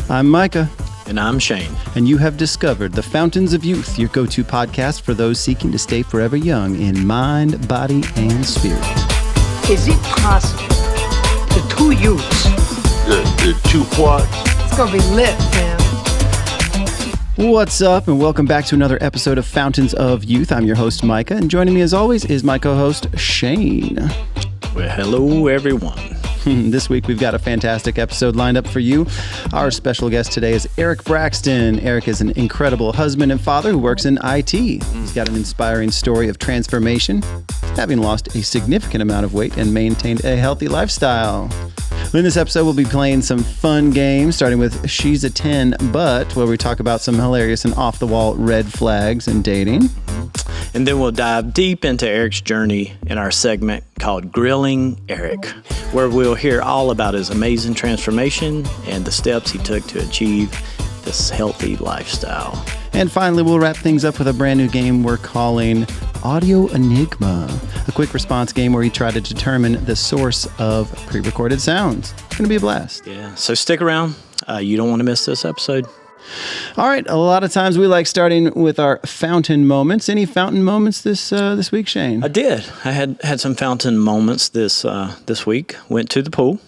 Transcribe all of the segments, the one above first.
I'm Micah. And I'm Shane. And you have discovered the Fountains of Youth, your go-to podcast for those seeking to stay forever young in mind, body, and spirit. Is it possible the two youths? The two what? It's gonna be lit, man. What's up, and welcome back to another episode of Fountains of Youth. I'm your host, Micah, and joining me as always is my co-host, Shane. Well, hello, everyone. This week, we've got a fantastic episode lined up for you. Our special guest today is Eric Braxton. Eric is an incredible husband and father who works in IT. He's got an inspiring story of transformation, having lost a significant amount of weight and maintained a healthy lifestyle. In this episode, we'll be playing some fun games, starting with She's a 10, but where we talk about some hilarious and off-the-wall red flags in dating. And then we'll dive deep into Eric's journey in our segment called Grilling Eric, where we'll hear all about his amazing transformation and the steps he took to achieve this healthy lifestyle. And finally, we'll wrap things up with a brand new game we're calling Audio Enigma, a quick response game where you try to determine the source of pre-recorded sounds. It's going to be a blast. Yeah, so stick around. You don't want to miss this episode. All right, a lot of times we like starting with our fountain moments. Any fountain moments this week, Shane? I did. I had some fountain moments this week. Went to the pool.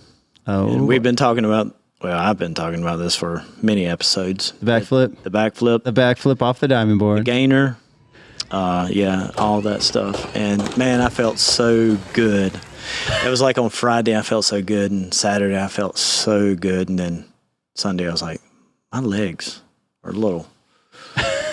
Oh, and we've been talking about. Well, I've been talking about this for many episodes. The backflip. The backflip. The backflip off the diamond board. The gainer. Yeah, all that stuff. And man, I felt so good. It was like on Friday I felt so good, and Saturday I felt so good, and then Sunday I was like, my legs are a little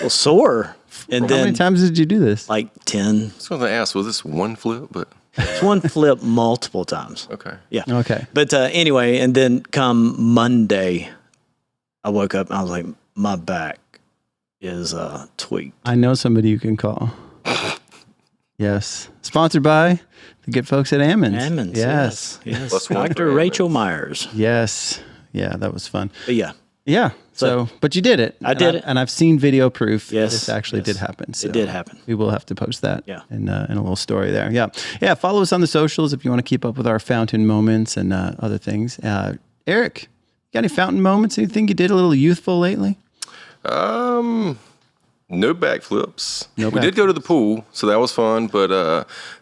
sore. And How then many times did you do this? like 10. I was going to ask, was this one flip? But It's one flip multiple times. okay. Yeah. Okay. But anyway, and then come Monday, I woke up and I was like, my back is tweaked. I know somebody you can call. Yes. Sponsored by the good folks at Ammons. Ammons. Yes. Yes. Plus one Dr. for Rachel Ammons. Myers. Yes. Yeah, that was fun. But yeah. Yeah. So, but you did it. I did it. And I've seen video proof. Yes, This actually yes. did happen. So It did happen. We will have to post that. Yeah. In a little story there. Yeah. Yeah. Follow us on the socials if you want to keep up with our fountain moments and other things. Eric, got any fountain moments? Anything you did a little youthful lately? No backflips. No We did go to the pool, so that was fun, but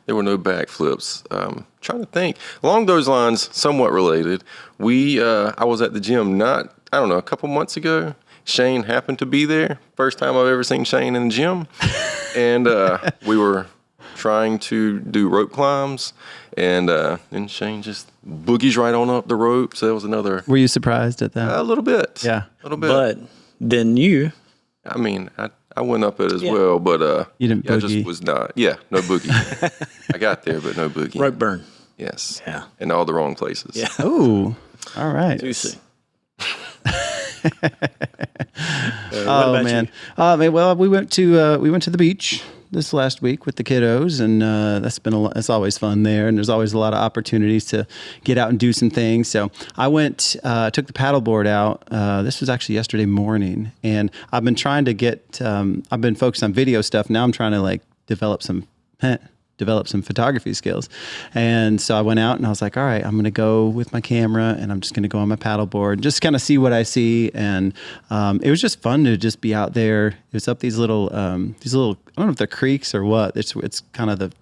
there were no backflips. Trying to think. Along those lines, somewhat related, I was at the gym a couple months ago. Shane happened to be there. First time I've ever seen Shane in the gym. And we were trying to do rope climbs, and then Shane just boogies right on up the rope. So that was another... Were you surprised at that? A little bit. Yeah. A little bit. But then you... I mean, I went up it as well, but You didn't I boogie. just was not. Yeah, no boogie. I got there, but no boogie. rope burn. Yes. Yeah. In all the wrong places. Yeah. Oh, all right. Too soon. Oh man. Well, we went to the beach this last week with the kiddos, and it's always fun there, and there's always a lot of opportunities to get out and do some things. So I went, took the paddleboard out. This was actually yesterday morning, and I've been trying to I've been focused on video stuff. Now I'm trying to develop some photography skills. And so I went out and I was like, all right, I'm going to go with my camera and I'm just going to go on my paddleboard, just kind of see what I see. And it was just fun to just be out there. It was up these little, I don't know if they're creeks or what. It's kind of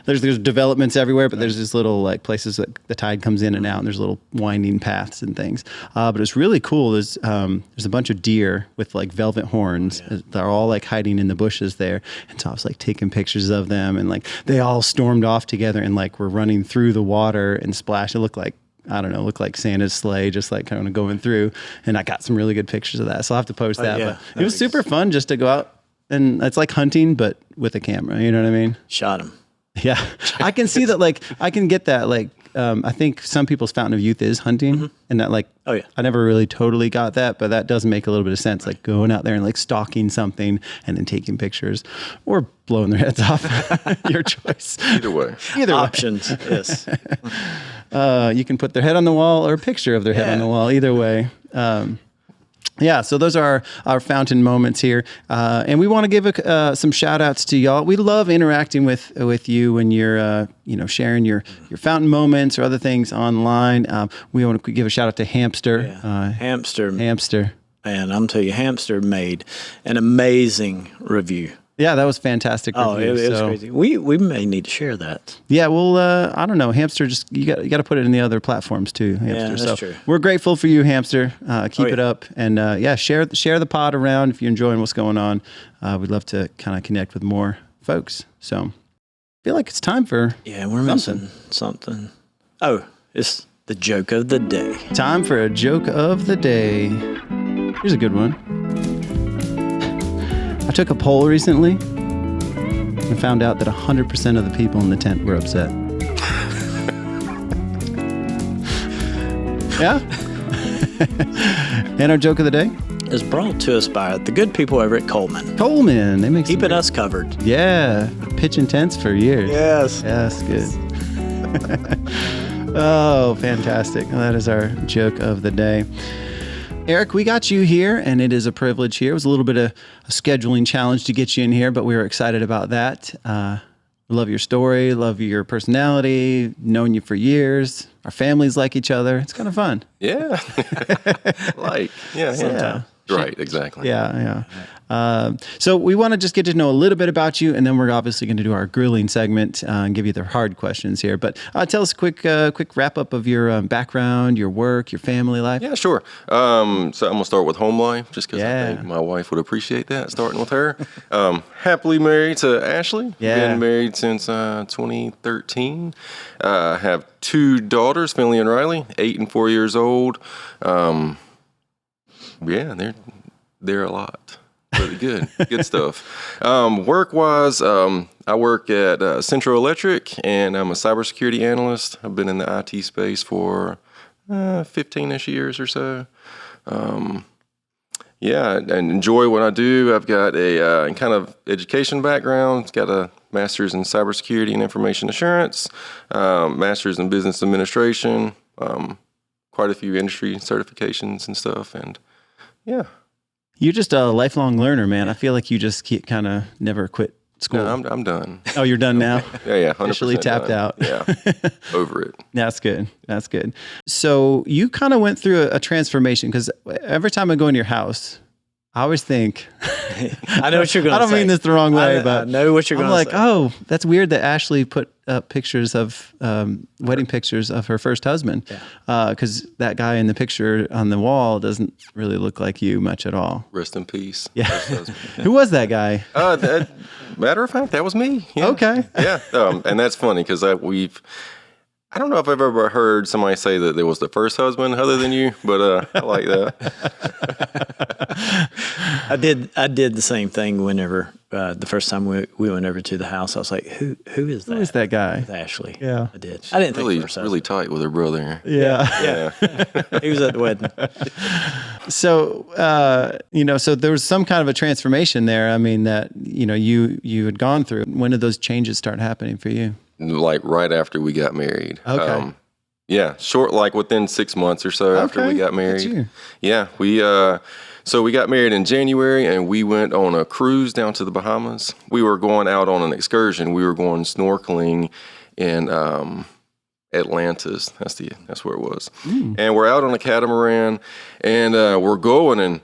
there's developments everywhere, but there's these little places that the tide comes in and out, and there's little winding paths and things. But it's really cool. There's a bunch of deer with velvet horns. Oh, yeah. They're all hiding in the bushes there. And so I was taking pictures of them, and they all stormed off together and were running through the water and splashed. It looked like Santa's sleigh, just kind of going through. And I got some really good pictures of that. So I'll have to post that. Yeah. But it was super fun just to go out. And it's like hunting, but with a camera. You know what I mean? Shot him. Yeah. I can see that, I can get that, I think some people's fountain of youth is hunting. Mm-hmm. And that, oh, yeah. I never really totally got that, but that does make a little bit of sense. Right. Going out there and, stalking something and then taking pictures or blowing their heads off. Your choice. Either way. Options, yes. You can put their head on the wall or a picture of their head on the wall. Either way. Yeah, so those are our fountain moments here, and we want to give some shout outs to y'all. We love interacting with you when you're sharing your fountain moments or other things online. We want to give a shout out to Hamster. Hamster. And I'm telling you, Hamster made an amazing review. Yeah, that was fantastic. Oh, review, it was crazy. We may need to share that. Yeah, well, I don't know. Hamster, just you got to put it in the other platforms too. Hamster. Yeah, that's true. We're grateful for you, Hamster. Keep it up, and share the pod around if you're enjoying what's going on. We'd love to kind of connect with more folks. So, I feel like it's time for we're missing something. Oh, it's the joke of the day. Time for a joke of the day. Here's a good one. I took a poll recently and found out that 100% of the people in the tent were upset. Yeah? And our joke of the day? Is brought to us by the good people over at Coleman. Coleman. They make Keeping us covered. Yeah. Pitching tents for years. Yes. Yes, good. Oh, fantastic. Well, that is our joke of the day. Eric, we got you here, and it is a privilege here. It was a little bit of a scheduling challenge to get you in here, but we were excited about that. Love your story, love your personality, known you for years. Our families like each other. It's kind of fun. Yeah. Sometimes. Right, exactly. Yeah. So we want to just get to know a little bit about you, and then we're obviously going to do our grilling segment and give you the hard questions here. But tell us a quick wrap up of your background, your work, your family life. Yeah, sure. So I'm going to start with home life, just because I think my wife would appreciate that, starting with her. Happily married to Ashley. Yeah. Been married since 2013. Have 2 daughters, Finley and Riley, 8 and 4 years old. They're a lot. Really good. Good stuff. Work-wise, I work at Central Electric, and I'm a cybersecurity analyst. I've been in the IT space for 15-ish years or so. And enjoy what I do. I've got a kind of education background. Got a master's in cybersecurity and information assurance, master's in business administration, quite a few industry certifications and stuff, and yeah. You're just a lifelong learner, man. I feel like you just kind of never quit school. No, I'm done. Oh, you're done now? Yeah, 100% Officially tapped done. out. Yeah, over it. That's good. So you kind of went through a transformation, because every time I go in your house, I always think, I know what you're going to say. I don't mean this the wrong way, but I know what you're going to say. I'm like, oh, that's weird that Ashley put up pictures of wedding pictures of her first husband, because that guy in the picture on the wall doesn't really look like you much at all. Rest in peace. Yeah. Who was that guy? Matter of fact, that was me. Yeah. Okay. Yeah, and that's funny because I don't know if I've ever heard somebody say that there was the first husband other than you, but I like that. I did the same thing whenever the first time we went over to the house. I was like, who is that? Who is that guy? With Ashley. Yeah. I did. I didn't Really, think first really tight with her brother. Yeah. He was at the wedding. So, so there was some kind of a transformation there. I mean, that, you had gone through. When did those changes start happening for you? Like right after we got married. Okay. Short, like within 6 months or so after we got married. Yeah, so we got married in January, and we went on a cruise down to the Bahamas. We were going out on an excursion. We were going snorkeling in Atlantis. That's where it was. And we're out on a catamaran, and we're going, and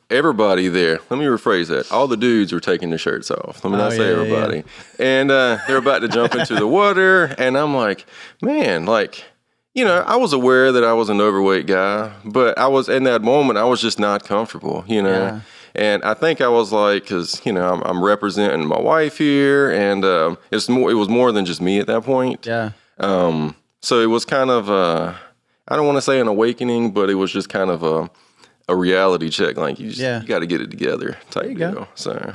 everybody there, let me rephrase that. All the dudes were taking their shirts off. Let me not say everybody. Yeah. And they're about to jump into the water. And I'm like, man, I was aware that I was an overweight guy, but in that moment, I was just not comfortable, Yeah. And I think I was like, because, I'm representing my wife here, and it was more than just me at that point. Yeah. So it was kind of, I don't want to say an awakening, but it was just kind of a reality check, like you got to get it together type deal. Go. So,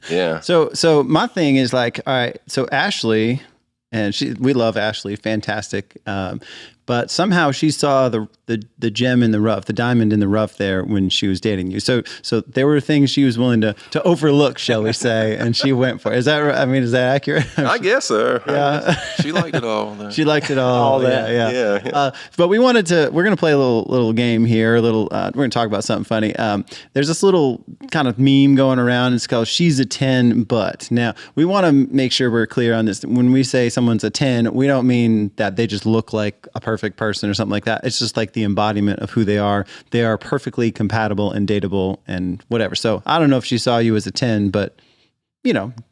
yeah. So my thing is like, all right, so Ashley, and we love Ashley, fantastic. but somehow she saw the gem in the rough, the diamond in the rough there when she was dating you. So there were things she was willing to overlook, shall we say, and she went for it. Is that right? I mean, is that accurate? I guess so. Yeah. She liked it all. Though. She liked it all. All that. Yeah. But we're going to play a little game here. We're going to talk about something funny. There's this little kind of meme going around. It's called "She's a 10, but." Now, we want to make sure we're clear on this. When we say someone's a 10, we don't mean that they just look like a perfect person or something like that. It's just like the embodiment of who they are. They are perfectly compatible and dateable and whatever. So I don't know if she saw you as a 10, but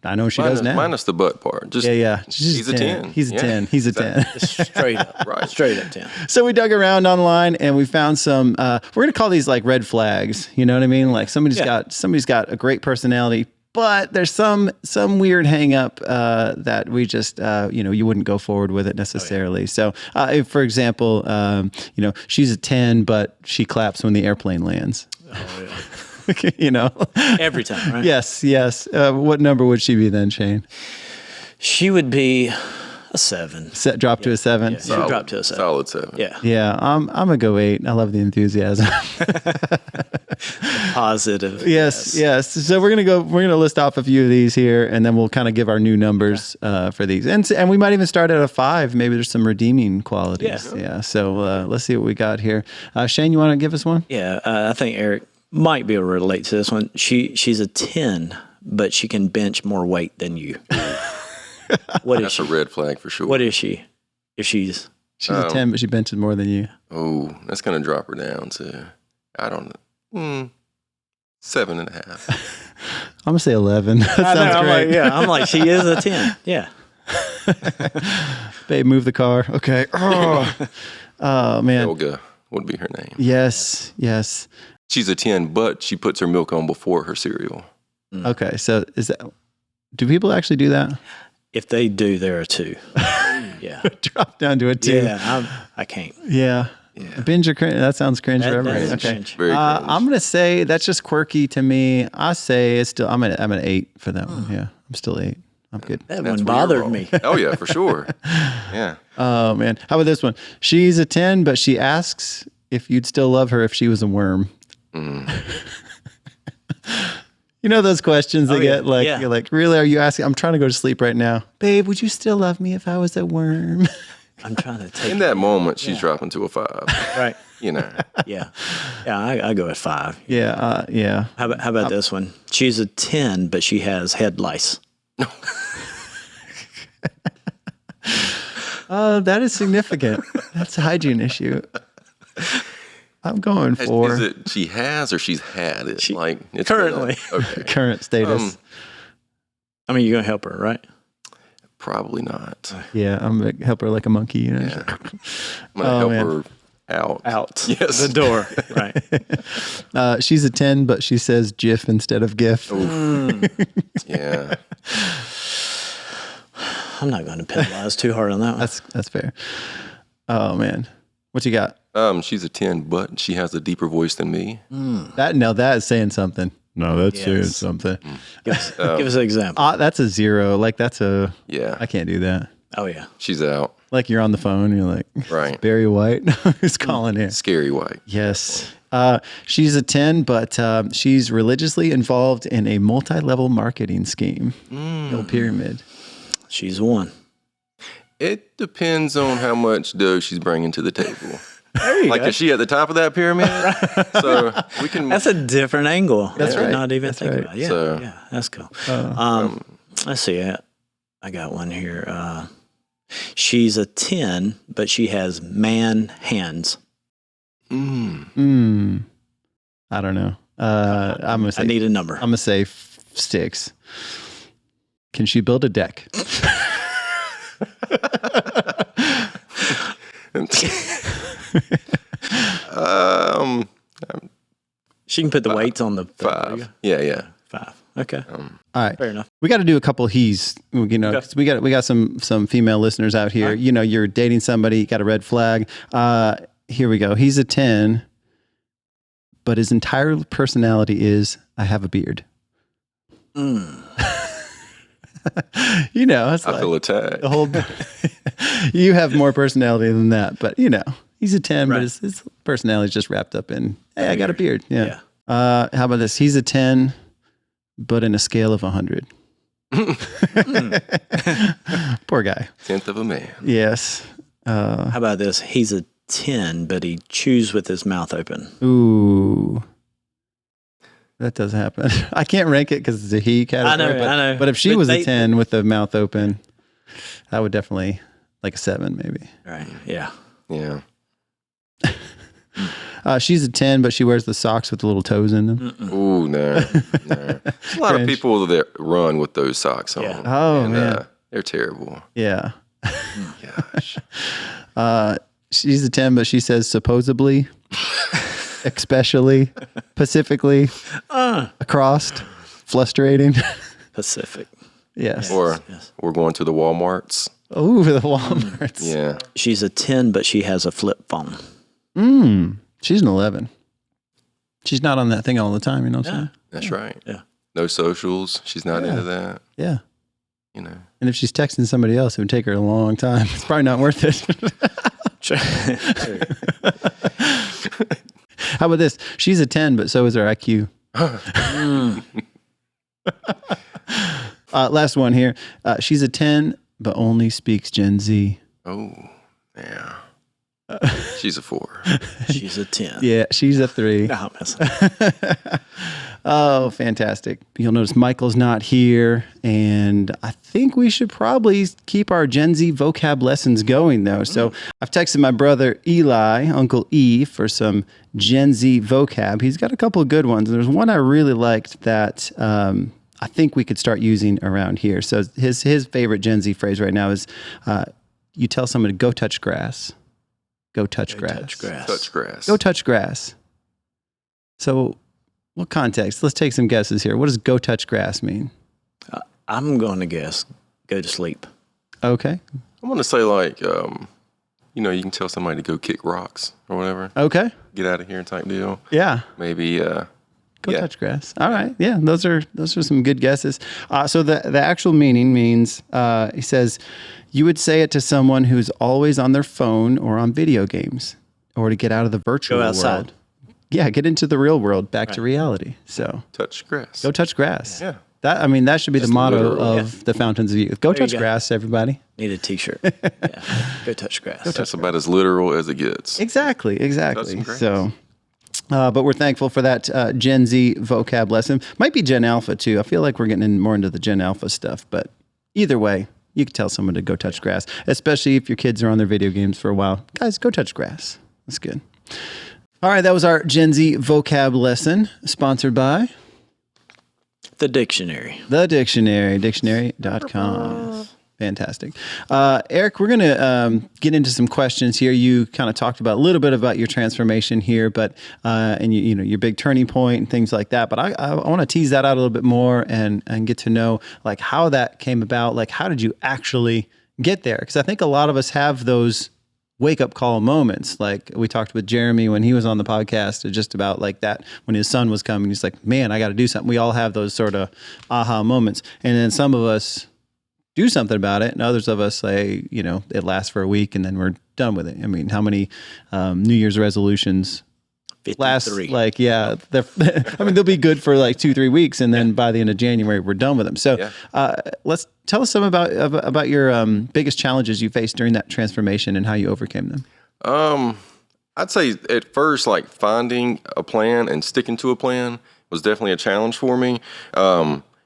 I know she does now. Minus the butt part. Just, yeah. He's a 10. He's a 10. He's a 10. Straight up. Right. Straight up 10. So we dug around online and we found some, we're going to call these like red flags. You know what I mean? Like somebody's got a great personality, but there's some weird hang up that we just, you wouldn't go forward with it necessarily. So if, for example, she's a 10, but she claps when the airplane lands. Oh, yeah. Every time, right? Yes. What number would she be then, Shane? She would be a 7. Drop to a 7. Yeah, she would drop to a 7. Solid 7. Yeah. I'm gonna go 8. I love the enthusiasm. Positive. Yes. So we're gonna list off a few of these here, and then we'll kind of give our new numbers for these, and we might even start at a 5. Maybe there's some redeeming qualities. Yeah. So let's see what we got here. Shane, you want to give us one? Yeah. I think Eric might be able to relate to this one. She's a 10, but she can bench more weight than you. That's a red flag for sure. What is she? If she's a 10, but she benches more than you. Oh, that's going to drop her down to, I don't know, 7.5. I'm going to say 11. That sounds great. I'm like, she is a 10. Yeah. Babe, move the car. Okay. Oh man. Olga would be her name. Yes. She's a 10, but she puts her milk on before her cereal. Okay. So do people actually do that? If they do, they're a 2. Yeah. Drop down to a 2. Yeah, I can't. Yeah. Binge or cringe? That sounds cringe for everybody. Okay. Cringe. Very cringe. I'm gonna say that's just quirky to me. I say it's still. I'm an 8 for that one. Yeah, I'm still 8. I'm good. That one bothered me. Oh yeah, for sure. Yeah. Oh man, how about this one? She's a 10, but she asks if you'd still love her if she was a worm. You know those questions they get like, you're like, really? Are you asking? I'm trying to go to sleep right now. Babe, would you still love me if I was a worm? I'm trying to take in that moment, she's dropping to a 5. Right. Yeah. I go at 5. Yeah. How about this one? She's a 10, but she has head lice. That is significant. That's a hygiene issue. I'm going for. Is it she has or she's had it? It's currently. Okay. Current status. I mean, you're going to help her, right? Probably not. Yeah, I'm going to help her like a monkey. Yeah. I'm going to help her out. Yes. The door. Right. She's a 10, but she says GIF instead of GIF. Yeah. I'm not going to penalize too hard on that one. That's fair. Oh, man. What you got? She's a 10, but she has a deeper voice than me. That is saying something. No, that's saying something. Give us an example. That's a 0. Like that's a. Yeah. I can't do that. Oh yeah. She's out. Like you're on the phone. And you're like, right. Barry White who's calling in. Scary White. Yes. She's a 10, but she's religiously involved in a multi-level marketing scheme. The old pyramid. She's a 1. It depends on how much dough she's bringing to the table. There you go. Is she at the top of that pyramid? So we can. That's a different angle. That's right. Not even That's think right. about it. Yeah, So- that's cool. Let's see. I got one here. She's a 10, but she has man hands. I don't know. I'm gonna say. I need a number. I'm gonna say 6. Can she build a deck? She can put the weights on the 5. Yeah. 5. Okay. All right. Fair enough. We got to do a couple he's, 'cause we got some female listeners out here. Right. You're dating somebody, you got a red flag. Here we go. He's a 10, but his entire personality is, I have a beard. It's I feel attacked. the whole. You have more personality than that, but he's a 10, Right. but his personality is just wrapped up in, hey, I got a beard. Yeah. Yeah. How about this? He's a 10, but in a scale of 100. Poor guy. 10th of a man. Yes. How about this? He's a 10, but he chews with his mouth open. Ooh. That does happen. I can't rank it because it's a he category. I know. But if she But was a they- 10 with the mouth open, I would definitely like a 7 maybe. Right. Yeah. Yeah. She's a 10, but she wears the socks with the little toes in them. Ooh, no. There's a lot of Cringe. people that run with those socks on. Yeah. Oh, man. They're terrible. Yeah. Gosh. She's a 10, but she says supposedly, especially, pacifically, across, frustrating. Pacific. Yes. Or Yes. we're going to the Walmarts. Oh, the Walmarts. Yeah. She's a 10, but she has a flip phone. She's an 11. She's not on that thing all the time, you know what I'm saying? That's right. Yeah. No socials. She's not into that. Yeah. You know. And if she's texting somebody else, it would take her a long time. It's probably not worth it. True. How about this? She's a 10, but so is her IQ. Last one here. She's a 10, but only speaks Gen Z. Oh, yeah. She's a 4. She's a 10. Yeah, she's a 3. No, I'm messing. Oh, fantastic. You'll notice Michael's not here, and I think we should probably keep our Gen Z vocab lessons going, though. So I've texted my brother Eli, Uncle E, for some Gen Z vocab. He's got a couple of good ones. There's one I really liked that I think we could start using around here. So his favorite Gen Z phrase right now is you tell someone to go touch grass. Go touch grass. Touch grass. Touch grass. Go touch grass. So what context? Let's take some guesses here. What does go touch grass mean? I'm going to guess go to sleep. Okay. I'm going to say like, you can tell somebody to go kick rocks or whatever. Okay. Get out of here type deal. Yeah. Maybe, Go yeah. touch grass. All right. Yeah. Those are some good guesses. So the actual meaning means, he says, you would say it to someone who's always on their phone or on video games, or to get out of the virtual Go outside. world. Yeah. Get into the real world, back to reality. So touch grass. go touch grass. Yeah. That should be the motto literal. of the Fountains of Youth. Go There you touch go. grass, everybody. Need a t-shirt. Yeah. Go touch grass. That's about as literal as it gets. Exactly. some grass. So, but we're thankful for that Gen Z vocab lesson. Might be Gen Alpha too. I feel like we're getting more into the Gen Alpha stuff, but either way, you can tell someone to go touch grass, especially if your kids are on their video games for a while. Guys, go touch grass. That's good. All right, that was our Gen Z vocab lesson, sponsored by The dictionary. The Dictionary, dictionary.com. Fantastic. Eric, we're going to get into some questions here. You kind of talked about a little bit about your transformation here, but and your big turning point and things like that. But I want to tease that out a little bit more and get to know like how that came about. Like, how did you actually get there? Because I think a lot of us have those wake up call moments. Like we talked with Jeremy when he was on the podcast, just about like that when his son was coming. He's like, man, I got to do something. We all have those sort of aha moments. And then some of us do something about it, and others of us say, it lasts for a week and then we're done with it. I mean, how many New Year's resolutions 53. last? Like, yeah, they'll be good for like 2-3 weeks, and then by the end of January, we're done with them. So, let's tell us some about your biggest challenges you faced during that transformation and how you overcame them. I'd say at first, like finding a plan and sticking to a plan was definitely a challenge for me.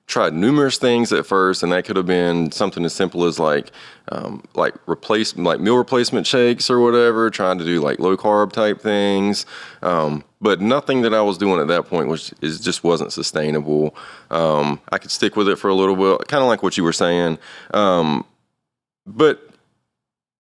Tried numerous things at first, and that could have been something as simple as like meal replacement shakes or whatever, trying to do like low carb type things. But nothing that I was doing at that point just wasn't sustainable. I could stick with it for a little bit, kind of like what you were saying. But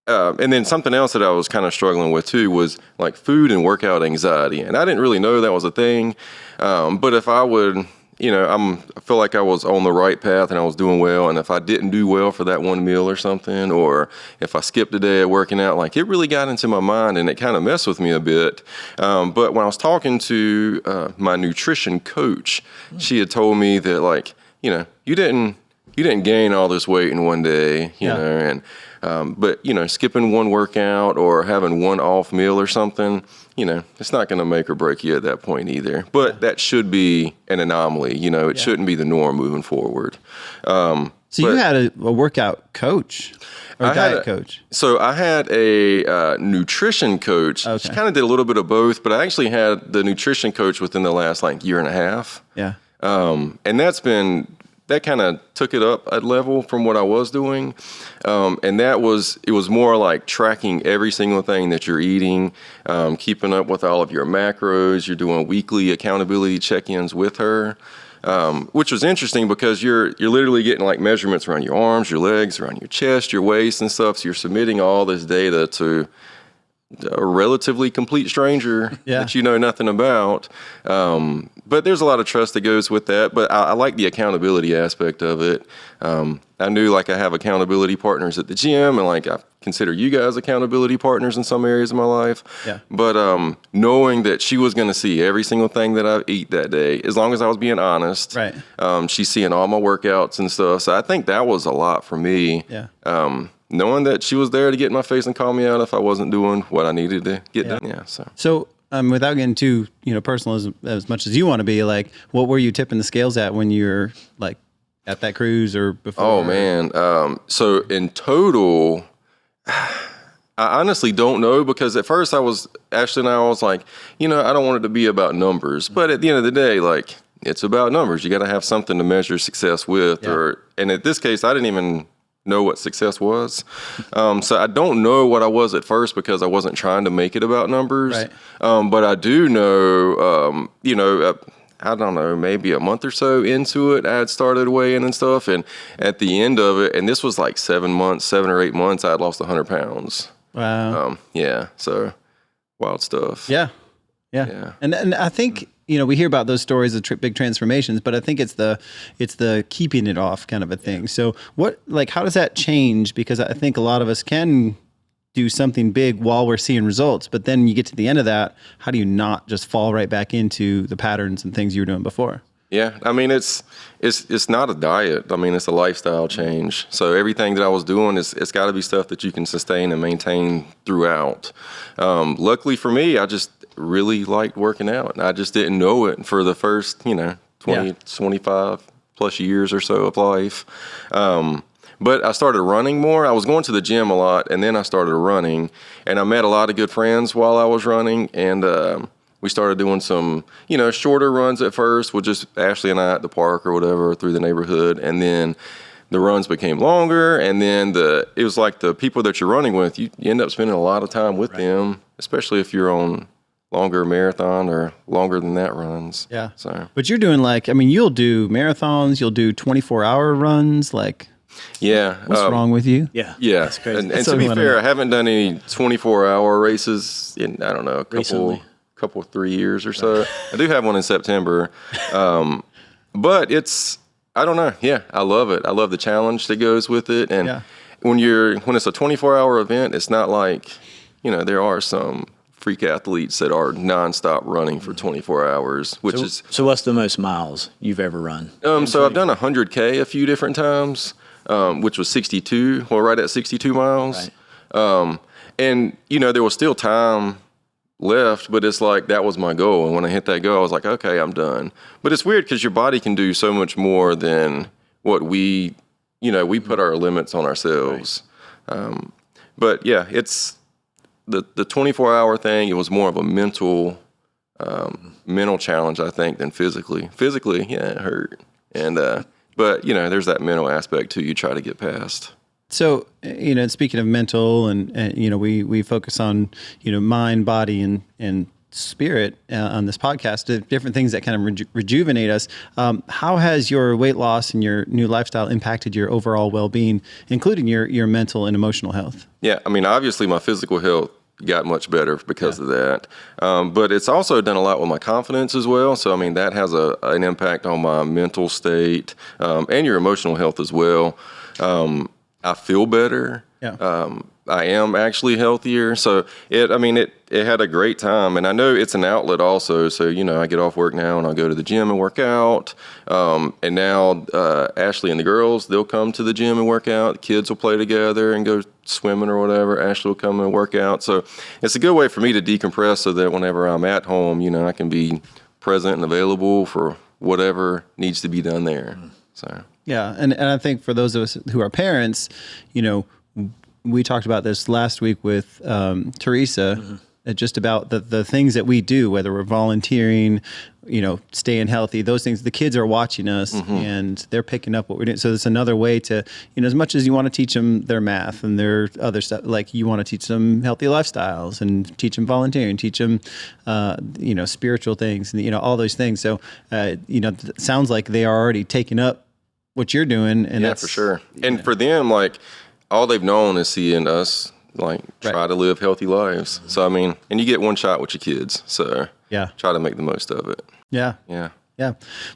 and then something else that I was kind of struggling with too was like food and workout anxiety. And I didn't really know that was a thing. But if I would, I feel like I was on the right path and I was doing well. And if I didn't do well for that one meal or something, or if I skipped a day of working out, like it really got into my mind and it kind of messed with me a bit. But when I was talking to my nutrition coach, she had told me that like, you didn't you didn't gain all this weight in one day, you know, and but you know, skipping one workout or having one off meal or something, you know, it's not going to make or break you at that point either. But that should be an anomaly, you know. It shouldn't be the norm moving forward. So you had a workout coach or diet coach? So I had a nutrition coach. Okay. She kind of did a little bit of both, but I actually had the nutrition coach within the last like year and a half. Yeah. And that kind of took it up a level from what I was doing. And it was more like tracking every single thing that you're eating, keeping up with all of your macros. You're doing weekly accountability check-ins with her. Which was interesting because you're literally getting like measurements around your arms, your legs, around your chest, your waist and stuff. So you're submitting all this data to a relatively complete stranger that you know nothing about. But there's a lot of trust that goes with that. But I like the accountability aspect of it. I knew like I have accountability partners at the gym, and like I consider you guys accountability partners in some areas of my life. Yeah. But knowing that she was going to see every single thing that I eat that day, as long as I was being honest. Right. She's seeing all my workouts and stuff. So I think that was a lot for me. Yeah. Knowing that she was there to get in my face and call me out if I wasn't doing what I needed to get done. Yeah. So without getting too personal as much as you want to be, like, what were you tipping the scales at when you're like at that cruise or before? Oh man. So in total, I honestly don't know, because at first Ashley and I was like, I don't want it to be about numbers, but at the end of the day, like, it's about numbers. You got to have something to measure success with, and in this case, I didn't even know what success was. So I don't know what I was at first because I wasn't trying to make it about numbers. Right. But I do know, I don't know, maybe a month or so into it, I had started weighing and stuff. And at the end of it, and this was like 7 or 8 months, I had lost 100 pounds. Wow. So wild stuff. Yeah. And I think, we hear about those stories of big transformations, but I think it's the keeping it off kind of a thing. So how does that change? Because I think a lot of us can do something big while we're seeing results, but then you get to the end of that, how do you not just fall right back into the patterns and things you were doing before? Yeah, I mean, it's not a diet. I mean, it's a lifestyle change. So everything that I was doing, it's got to be stuff that you can sustain and maintain throughout. Luckily for me, I just really liked working out, and I just didn't know it for the first, 25 plus years or so of life. But I started running more. I was going to the gym a lot, and then I started running, and I met a lot of good friends while I was running, and we started doing some, shorter runs at first with just Ashley and I at the park or whatever through the neighborhood. And then the runs became longer. And then it was like the people that you're running with, you end up spending a lot of time with them, especially if you're on longer marathon or longer than that runs. Yeah. So, but you're doing you'll do marathons, you'll do 24-hour runs, like. Yeah. What's wrong with you? Yeah. That's crazy. And to be fair, I haven't done any 24-hour races in, I don't know, couple 3 years or so. I do have one in September. But I don't know. Yeah, I love it. I love the challenge that goes with it. And when it's a 24-hour event, it's not like, there are some freak athletes that are nonstop running for 24 hours, So what's the most miles you've ever run? So I've done 100K a few different times, which was 62, right at 62 miles. Right. And, there was still time left, but it's like that was my goal, and when I hit that goal I was like, okay, I'm done. But it's weird because your body can do so much more than what we put our limits on ourselves. Right. But yeah, it's the 24-hour thing. It was more of a mental challenge, I think, than physically. Yeah, it hurt, and but there's that mental aspect too you try to get past. So, speaking of mental and we focus on, mind, body, and spirit on this podcast, the different things that kind of rejuvenate us. How has your weight loss and your new lifestyle impacted your overall well-being, including your mental and emotional health? Yeah, I mean, obviously my physical health got much better because of that. But it's also done a lot with my confidence as well. So, I mean, that has an impact on my mental state and your emotional health as well. I feel better. Yeah. I am actually healthier. So it had a great time, and I know it's an outlet also. So, I get off work now and I'll go to the gym and work out. And now Ashley and the girls, they'll come to the gym and work out. The kids will play together and go swimming or whatever. Ashley will come and work out. So it's a good way for me to decompress so that whenever I'm at home, I can be present and available for whatever needs to be done there. So. Yeah. And I think for those of us who are parents, we talked about this last week with Teresa, just about the things that we do, whether we're volunteering, staying healthy, those things. The kids are watching us and they're picking up what we're doing. So it's another way to, as much as you want to teach them their math and their other stuff, like you want to teach them healthy lifestyles and teach them volunteering, teach them, spiritual things and, all those things. So, it sounds like they are already taking up what you're doing. And that's for sure. And for them, like, all they've known is seeing us try to live healthy lives. So, and you get one shot with your kids. So try to make the most of it. Yeah.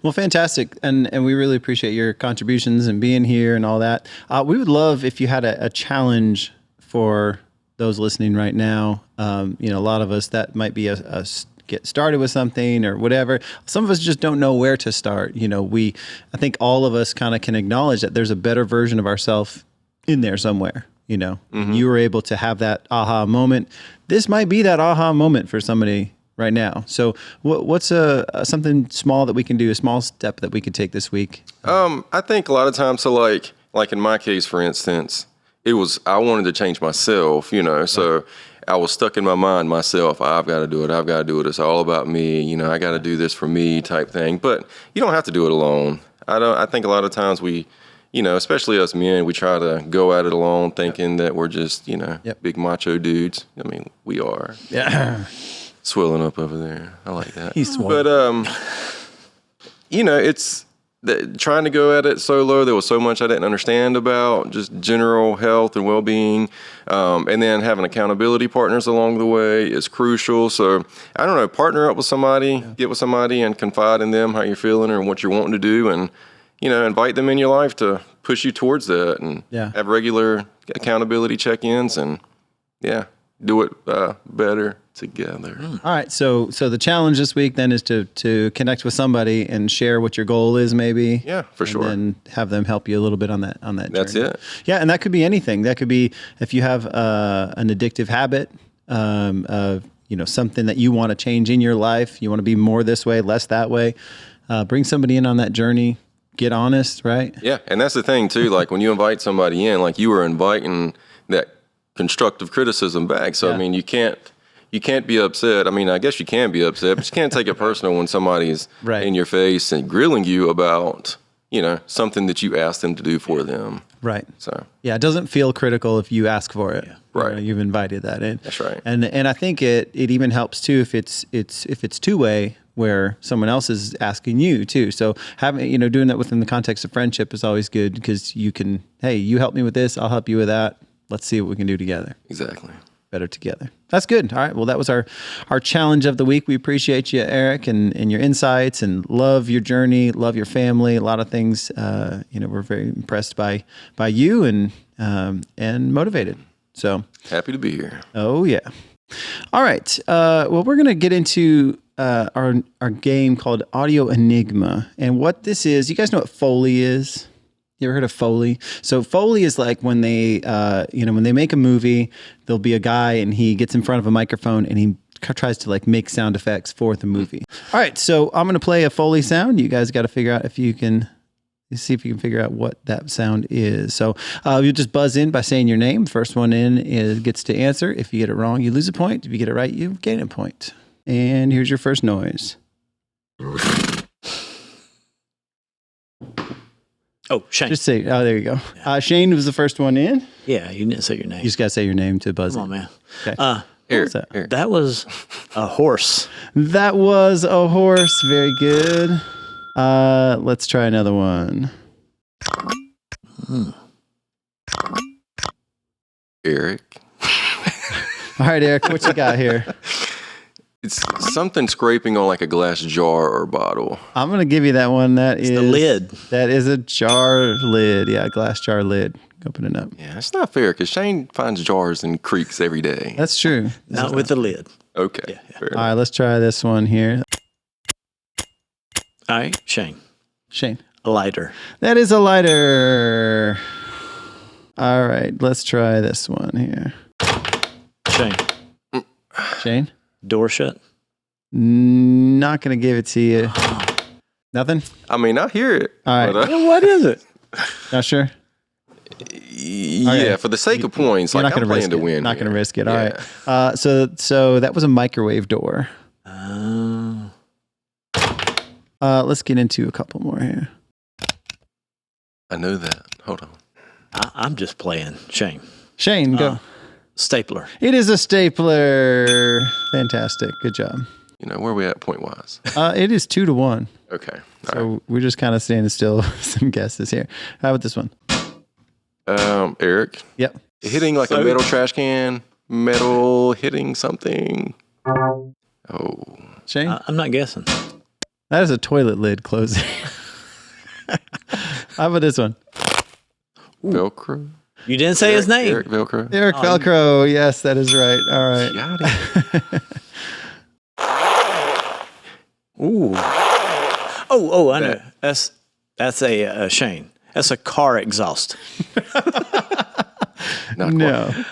Well, fantastic. And we really appreciate your contributions and being here and all that. We would love if you had a challenge for those listening right now. A lot of us, that might be a get started with something or whatever. Some of us just don't know where to start. I think all of us kind of can acknowledge that there's a better version of ourselves in there somewhere. You were able to have that aha moment. This might be that aha moment for somebody right now. So what's something small that we can do, a small step that we could take this week? I think a lot of times, so like in my case, for instance, I wanted to change myself, so I was stuck in my mind myself. I've got to do it. It's all about me. I got to do this for me type thing, but you don't have to do it alone. I think a lot of times we, especially us men, we try to go at it alone thinking that we're just, big macho dudes. We are. Yeah. Swelling up over there. I like that. He's swollen. But, it's trying to go at it solo. There was so much I didn't understand about just general health and well-being. And then having accountability partners along the way is crucial. So, I don't know, partner up with somebody, get with somebody and confide in them how you're feeling or what you're wanting to do. And, invite them in your life to push you towards that and have regular accountability check-ins and, do it better together. All right. So the challenge this week then is to connect with somebody and share what your goal is, maybe. Yeah, for sure. And have them help you a little bit on that That's journey. it. Yeah, and that could be anything. That could be if you have an addictive habit, something that you want to change in your life. You want to be more this way, less that way. Bring somebody in on that journey. Get honest, right? Yeah, and that's the thing too. Like when you invite somebody in, like you were inviting that constructive criticism back. So you can't be upset. I guess you can be upset, but you can't take it personal when somebody's in your face and grilling you about something that you asked them to do for them. Right. So it doesn't feel critical if you ask for it. Yeah. Right. You've invited that in. That's right. And I think it even helps too if it's two-way, where someone else is asking you too. So having, doing that within the context of friendship is always good because you can, hey, you help me with this, I'll help you with that. Let's see what we can do together. Exactly. Better together. That's good. All right. Well, that was our challenge of the week. We appreciate you, Eric, and your insights and love your journey, love your family. A lot of things, we're very impressed by you and motivated. So happy to be here. Oh yeah. All right. Well, we're going to get into our game called Audio Enigma. And what this is, you guys know what Foley is? You ever heard of Foley? So Foley is like when they, when they make a movie, there'll be a guy and he gets in front of a microphone and he tries to like make sound effects for the movie. All right. So I'm going to play a Foley sound. You guys got to figure out see if you can figure out what that sound is. So you just buzz in by saying your name. First one in gets to answer. If you get it wrong, you lose a point. If you get it right, you gain a point. And here's your first noise. Oh, Shane. Just say, there you go. Shane was the first one in. Yeah, you didn't say your name. You just got to say your name to buzz Come on, in. man. Okay. Eric. That was a horse. That was a horse. Very good. Let's try another one. Eric. All right, Eric, what you got here? It's something scraping on like a glass jar or bottle. I'm going to give you that one. It's the lid. That is a jar lid. Yeah, glass jar lid. Opening up. Yeah, it's not fair because Shane finds jars in creeks every day. That's true. Not with the lid. Okay. Yeah. Fair All right, let's try this one here. All right, Shane. A lighter. That is a lighter. All right, let's try this one here. Shane? Door shut. Not going to give it to you. Nothing? I mean, I hear it. All right. But, Well, what is it? Not sure? yeah, Okay. for the sake of points, You're like not I'm going to playing risk to it. win. Not going to here. risk it. Yeah. All right. So that was a microwave door. Let's get into a couple more here. I know that. Hold on. I'm just playing. Shane, go. Stapler. It is a stapler. Fantastic. Good job. You know, where are we at point wise? It is 2-1. Okay. All right. So we're just kind of standing still with some guesses here. How about this one? Eric, Yep. hitting like a metal trash can, metal hitting something. Oh, Shane? I'm not guessing. That is a toilet lid closing. How about this one? Velcro. You didn't say his name. Eric Velcro. Eric Velcro. Yes, that is right. All right. Got it. Ooh. Oh, I know. That's a Shane. That's a car exhaust. Not No. quite.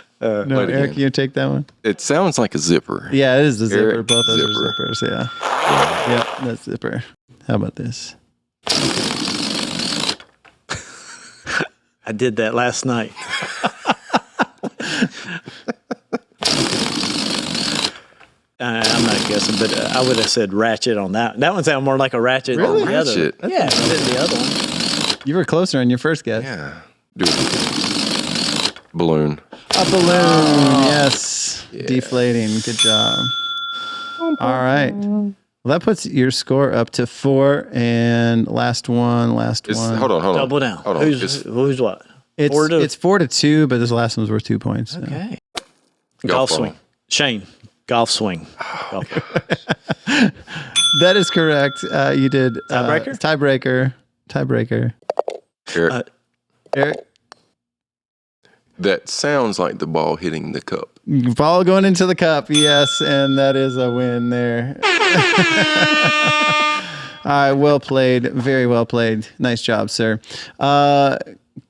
No, Wait Eric, again. you take that one? It sounds like a zipper. Yeah, it is the zipper. Eric Both those zipper. are zippers, yeah. Yep, that's zipper. How about this? I did that last night. I'm not guessing, but I would have said ratchet on that. That one sounded more like a ratchet Really? than the other. Ratchet? Yeah, than the other one. You were closer on your first guess. Yeah. Do it. Balloon. A balloon, yes. Deflating. Good job. All right. Well, that puts your score up to 4. And last one. Hold on. Double down. Hold on. Who's what? It's 4-2, but this last one's worth 2 points. So. Okay. Golf Golf ball. swing. Shane. Golf swing. Golf ball. That is correct. You did Tiebreaker? Tiebreaker. Eric, Eric, that sounds like the ball hitting the cup. ball going into the cup. Yes, and that is a win there. All right, well played. Very well played. Nice job, sir.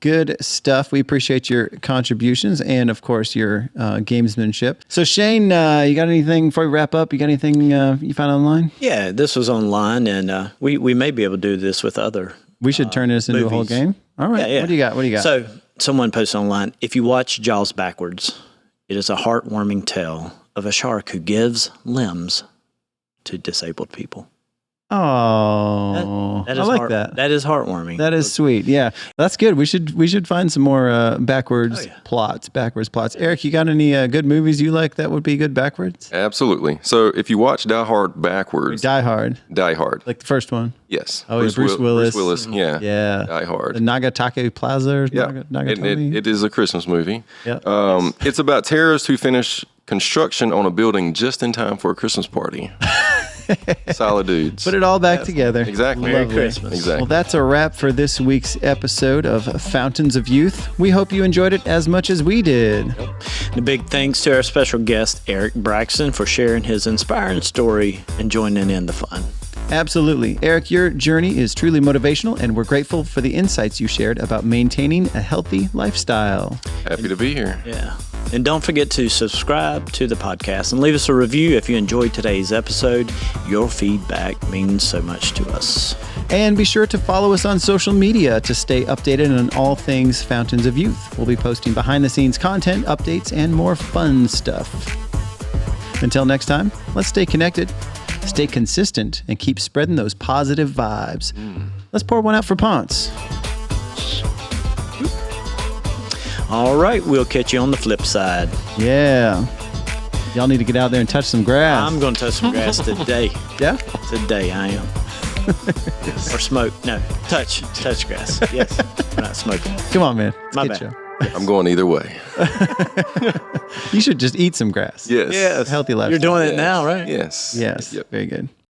Good stuff. We appreciate your contributions and, of course, your gamesmanship. So, Shane, you got anything before we wrap up? You got anything you found online? Yeah, this was online, and we may be able to do this with other. We should turn this into a whole movies. game. All right. Yeah. What do you got? So, someone posted online, if you watch Jaws backwards, it is a heartwarming tale of a shark who gives limbs to disabled people. Oh, That I is like that. That is heartwarming. That is sweet. Yeah, that's good. We should find some more backwards Oh, yeah. plots. Eric, you got any good movies you like that would be good backwards? Absolutely. So if you watch Die Hard backwards, Die Hard, Die Hard. like the first one. Yes. Oh, Bruce Willis. Bruce Willis. Yeah. Yeah. Die Hard. The Nagatake Plaza. Or Yeah. Nagatome. It is a Christmas movie. Yeah. It's about terrorists who finish construction on a building just in time for a Christmas party. Solid dudes. Put it all back together. Exactly. Merry Lovely. Christmas. Exactly. Well, that's a wrap for this week's episode of Fountains of Youth. We hope you enjoyed it as much as we did. And a big thanks to our special guest, Eric Braxton, for sharing his inspiring story and joining in the fun. Absolutely. Eric, your journey is truly motivational, and we're grateful for the insights you shared about maintaining a healthy lifestyle. Happy to be here. Yeah. And don't forget to subscribe to the podcast and leave us a review if you enjoyed today's episode. Your feedback means so much to us. And be sure to follow us on social media to stay updated on all things Fountains of Youth. We'll be posting behind-the-scenes content, updates, and more fun stuff. Until next time, let's stay connected, stay consistent, and keep spreading those positive vibes. Let's pour one out for Ponce. All right, we'll catch you on the flip side. Yeah. Y'all need to get out there and touch some grass. I'm going to touch some grass today. Yeah? Today I am. Or smoke. No, touch grass. Yes, we're not smoking. Come on, man. Let's My get bad. you. I'm going either way. You should just eat some grass. Yes. Healthy lifestyle. You're doing it now, right? Yes. Yes. Yep. Very good.